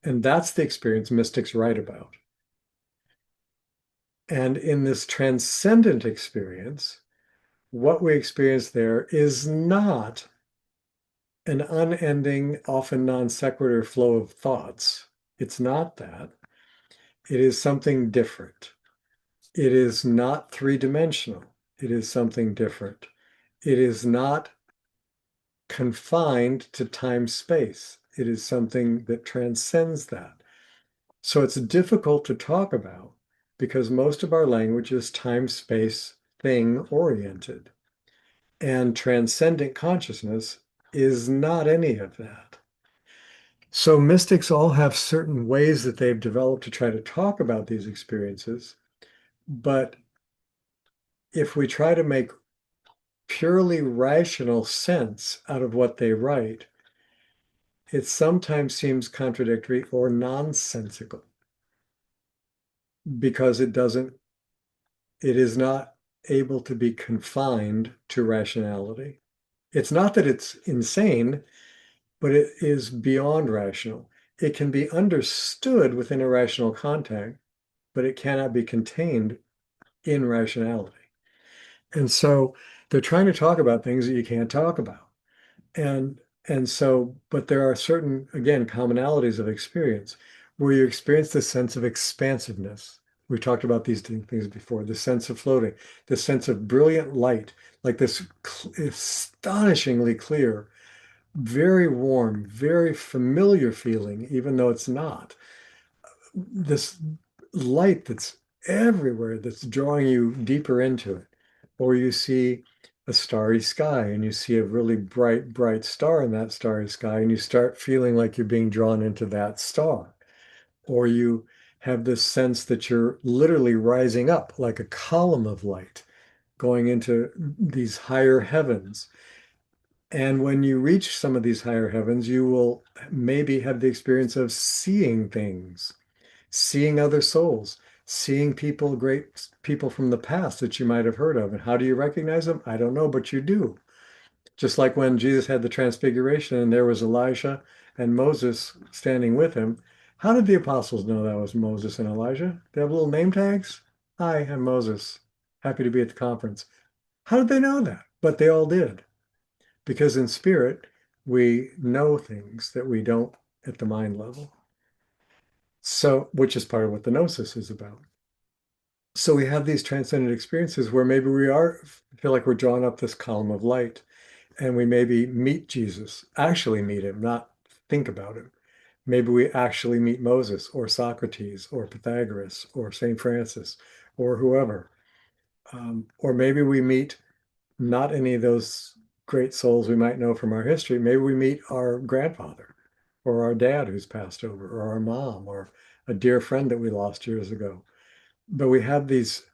And that's the experience mystics write about. And in this transcendent experience, what we experience there is not an unending, often non sequitur flow of thoughts. It's not that. It is something different. It is not three-dimensional. It is something different. It is not confined to time-space. It is something that transcends that. So it's difficult to talk about because most of our language is time-space thing-oriented. And transcendent consciousness is not any of that. So mystics all have certain ways that they've developed to try to talk about these experiences. But if we try to make purely rational sense out of what they write, it sometimes seems contradictory or nonsensical because it is not able to be confined to rationality. It's not that it's insane, but it is beyond rational. It can be understood within a rational context, but it cannot be contained in rationality. And so they're trying to talk about things that you can't talk about. And so, but there are certain, again, commonalities of experience where you experience the sense of expansiveness. We talked about these things before, the sense of floating, the sense of brilliant light, like this astonishingly clear, very warm, very familiar feeling, even though it's not. This light that's everywhere, that's drawing you deeper into it. Or you see a starry sky and you see a really bright, bright star in that starry sky, and you start feeling like you're being drawn into that star. Or you have this sense that you're literally rising up like a column of light, going into these higher heavens. And when you reach some of these higher heavens, you will maybe have the experience of seeing things, seeing other souls, seeing people, great people from the past that you might have heard of. And how do you recognize them? I don't know, but you do. Just like when Jesus had the transfiguration and there was Elijah and Moses standing with him. How did the apostles know that was Moses and Elijah? They have little name tags. Hi, I'm Moses. Happy to be at the conference. How did they know that? But they all did. Because in spirit, we know things that we don't at the mind level. So, which is part of what the gnosis is about. So we have these transcendent experiences where maybe we are feel like we're drawing up this column of light, and we maybe meet Jesus, actually meet him, not think about him. Maybe we actually meet Moses or Socrates or Pythagoras or St. Francis or whoever. Or maybe we meet not any of those great souls we might know from our history. Maybe we meet our grandfather or our dad who's passed over, or our mom, or a dear friend that we lost years ago. But we have these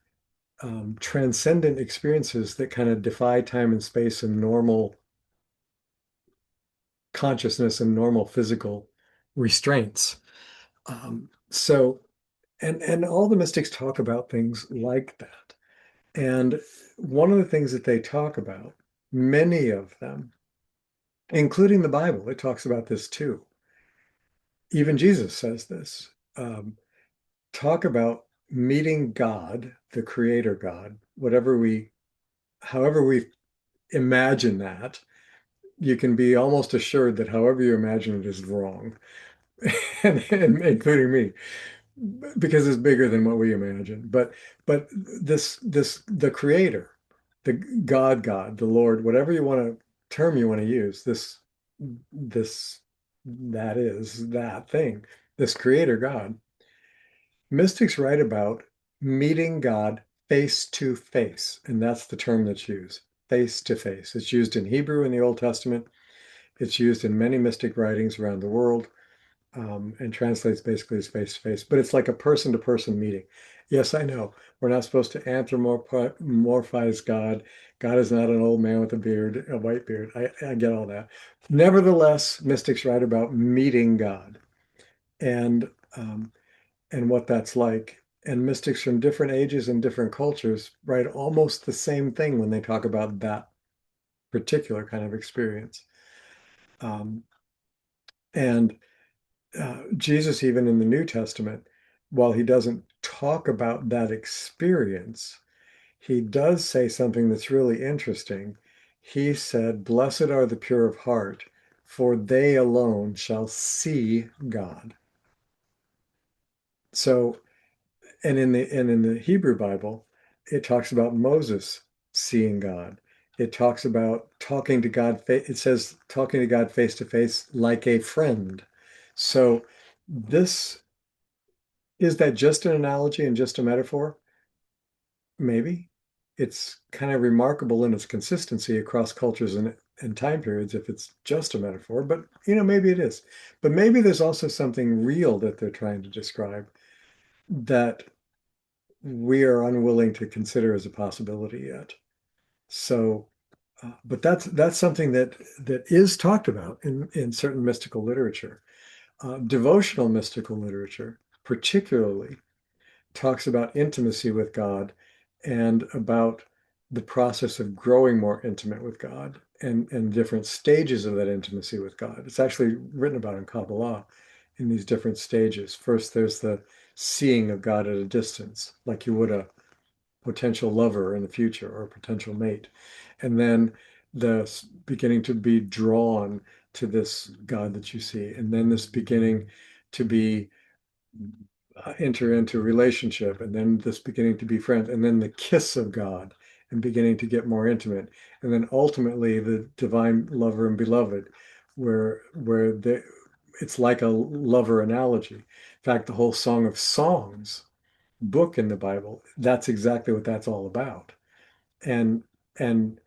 transcendent experiences that kind of defy time and space and normal consciousness and normal physical restraints. So, and all the mystics talk about things like that. And one of the things that they talk about, many of them, including the Bible, it talks about this too. Even Jesus says this. Talk about meeting God, the creator God, however we imagine that, you can be almost assured that however you imagine it is wrong, and including me, because it's bigger than what we imagine. But this the creator, the God, the Lord, whatever you want to term you want to use, this that is that thing, this creator God. Mystics write about meeting God face to face, and that's the term that's used, face to face. It's used in Hebrew in the Old Testament. It's used in many mystic writings around the world, and translates basically as face to face, but it's like a person to person meeting. Yes, I know we're not supposed to anthropomorphize God. God is not an old man with a beard, a white beard. I get all that. Nevertheless, mystics write about meeting God and um, and what that's like. And mystics from different ages and different cultures write almost the same thing when they talk about that particular kind of experience. Um, and Jesus, even in the New Testament, while he doesn't talk about that experience, he does say something that's really interesting. He said, "Blessed are the pure of heart, for they alone shall see God." So, and in the Hebrew Bible, it talks about Moses seeing God. It talks about talking to God. It says talking to God face to face like a friend. So this is that just an analogy and just a metaphor? Maybe. It's kind of remarkable in its consistency across cultures and time periods if it's just a metaphor, but maybe it is. But maybe there's also something real that they're trying to describe that we are unwilling to consider as a possibility yet. So, but that's something that is talked about in certain mystical literature. Devotional mystical literature, particularly, talks about intimacy with God and about the process of growing more intimate with God and different stages of that intimacy with God. It's actually written about in Kabbalah in these different stages. First, there's the seeing of God at a distance, like you would a potential lover in the future or a potential mate. And then the beginning to be drawn to this God that you see. And then this beginning to be enter into relationship, and then this beginning to be friends, and then the kiss of God and beginning to get more intimate, and then ultimately the divine lover and beloved, where it's like a lover analogy. In fact, the whole Song of Songs book in the Bible, that's exactly what that's all about. And and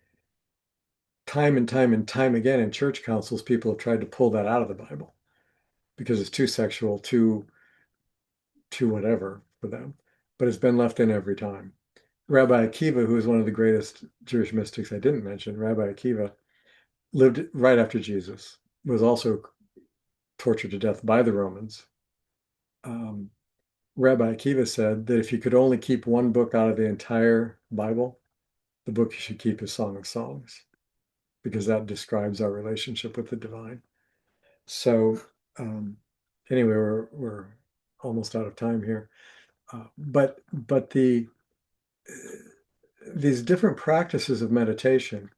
time and time and time again in church councils, people have tried to pull that out of the Bible because it's too sexual, too whatever for them, but it's been left in every time. Rabbi Akiva, who is one of the greatest Jewish mystics I didn't mention, Rabbi Akiva lived right after Jesus, was also tortured to death by the Romans. Um, Rabbi Akiva said that if you could only keep one book out of the entire Bible, the book you should keep is Song of Songs, because that describes our relationship with the divine. So anyway, we're almost out of time here. But these different practices of meditation,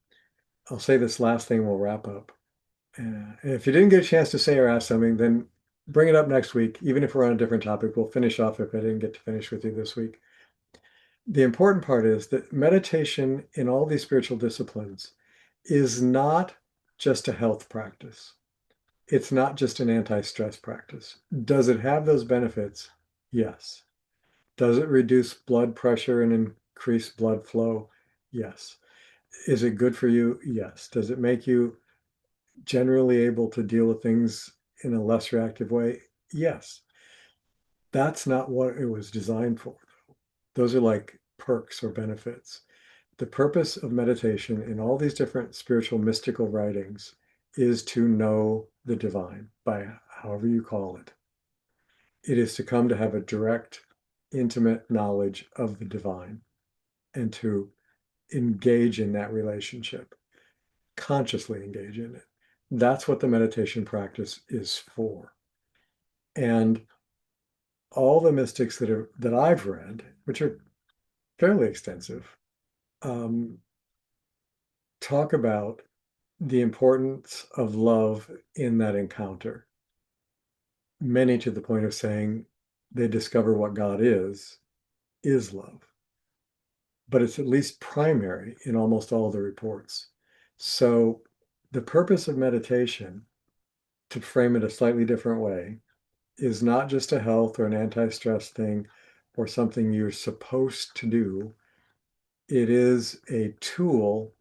I'll say this last thing, we'll wrap up. If you didn't get a chance to say or ask something, then bring it up next week. Even if we're on a different topic, we'll finish off if I didn't get to finish with you this week. The important part is that meditation in all these spiritual disciplines is not just a health practice. It's not just an anti-stress practice. Does it have those benefits? Yes. Does it reduce blood pressure and increase blood flow? Yes. Is it good for you? Yes. Does it make you generally able to deal with things in a less reactive way? Yes. That's not what it was designed for. Those are like perks or benefits. The purpose of meditation in all these different spiritual mystical writings is to know the divine by however you call it. It is to come to have a direct, intimate knowledge of the divine and to engage in that relationship, consciously engage in it. That's what the meditation practice is for. And all the mystics that I've read, which are fairly extensive, talk about the importance of love in that encounter. Many to the point of saying they discover what God is love. But it's at least primary in almost all the reports. So the purpose of meditation, to frame it a slightly different way, is not just a health or an anti-stress thing or something you're supposed to do. It is a tool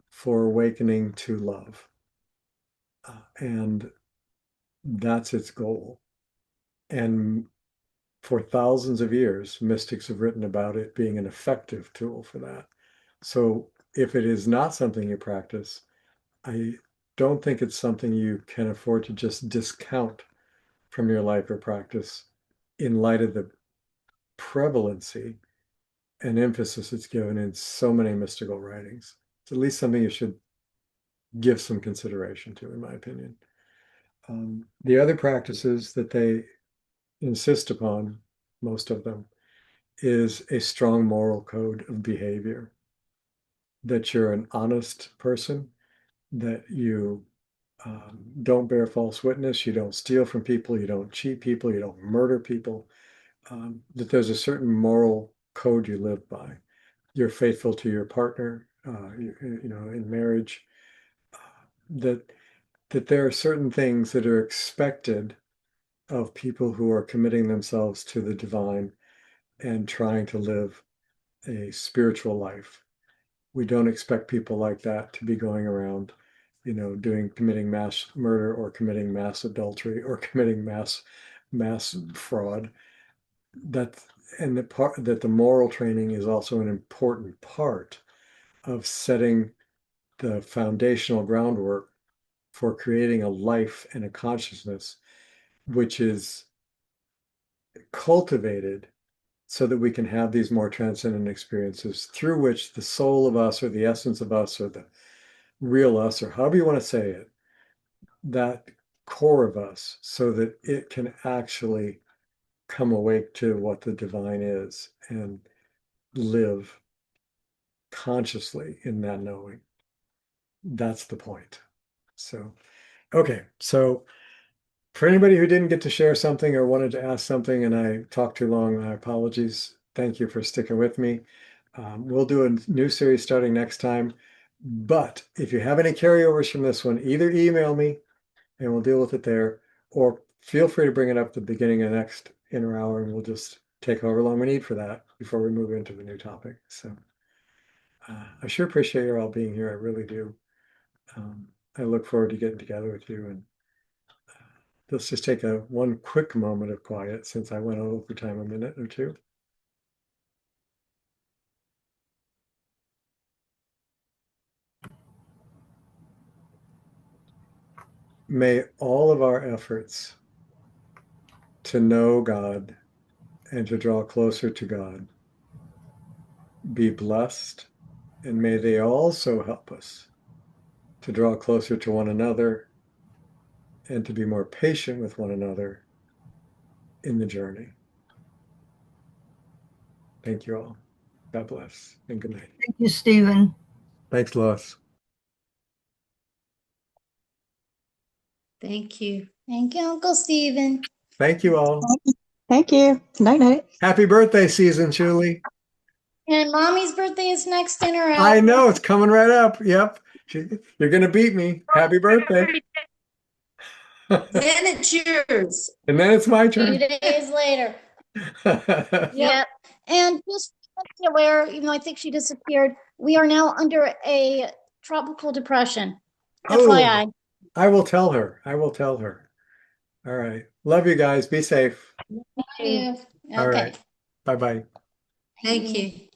for awakening to love. And that's its goal. And for thousands of years, mystics have written about it being an effective tool for that. So if it is not something you practice, I don't think it's something you can afford to just discount from your life or practice in light of the prevalency and emphasis it's given in so many mystical writings. It's at least something you should give some consideration to, in my opinion. The other practices that they insist upon, most of them, is a strong moral code of behavior, that you're an honest person, that you don't bear false witness, you don't steal from people, you don't cheat people, you don't murder people, that there's a certain moral code you live by. You're faithful to your partner, in marriage, that there are certain things that are expected of people who are committing themselves to the divine and trying to live a spiritual life. We don't expect people like that to be going around, committing mass murder or committing mass adultery or committing mass fraud. And that the moral training is also an important part of setting the foundational groundwork for creating a life and a consciousness which is cultivated so that we can have these more transcendent experiences through which the soul of us or the essence of us or the real us or however you want to say it, that core of us, so that it can actually come awake to what the divine is and live consciously in that knowing. That's the point. So, okay. So for anybody who didn't get to share something or wanted to ask something and I talked too long, my apologies. Thank you for sticking with me. We'll do a new series starting next time. But if you have any carryovers from this one, either email me and we'll deal with it there, or feel free to bring it up at the beginning of the next inner hour and we'll just take however long we need for that before we move into the new topic. So I sure appreciate you all being here. I really do. I look forward to getting together with you, and let's just take one quick moment of quiet since I went over time a minute or two. May all of our efforts to know God and to draw closer to God be blessed, and may they also help us to draw closer to one another and to be more patient with one another in the journey. Thank you all. God bless and good night. Thank you, Stephen. Thanks, Lois. Thank you. Thank you, Uncle Stephen. Thank you all. Thank you. Night night. Happy birthday season, Julie. And Mommy's birthday is next in a row. I know it's coming right up. Yep. You're going to beat me. Happy birthday. Then it's yours. And then it's my 2 turn. days later. Yep. And just to be aware, even though I think she disappeared, we are now under a tropical depression. Oh, FYI. I will tell her. I will tell her. All right. Love you guys. Be safe. Thank you. All Okay. right. Bye-bye. Thank you.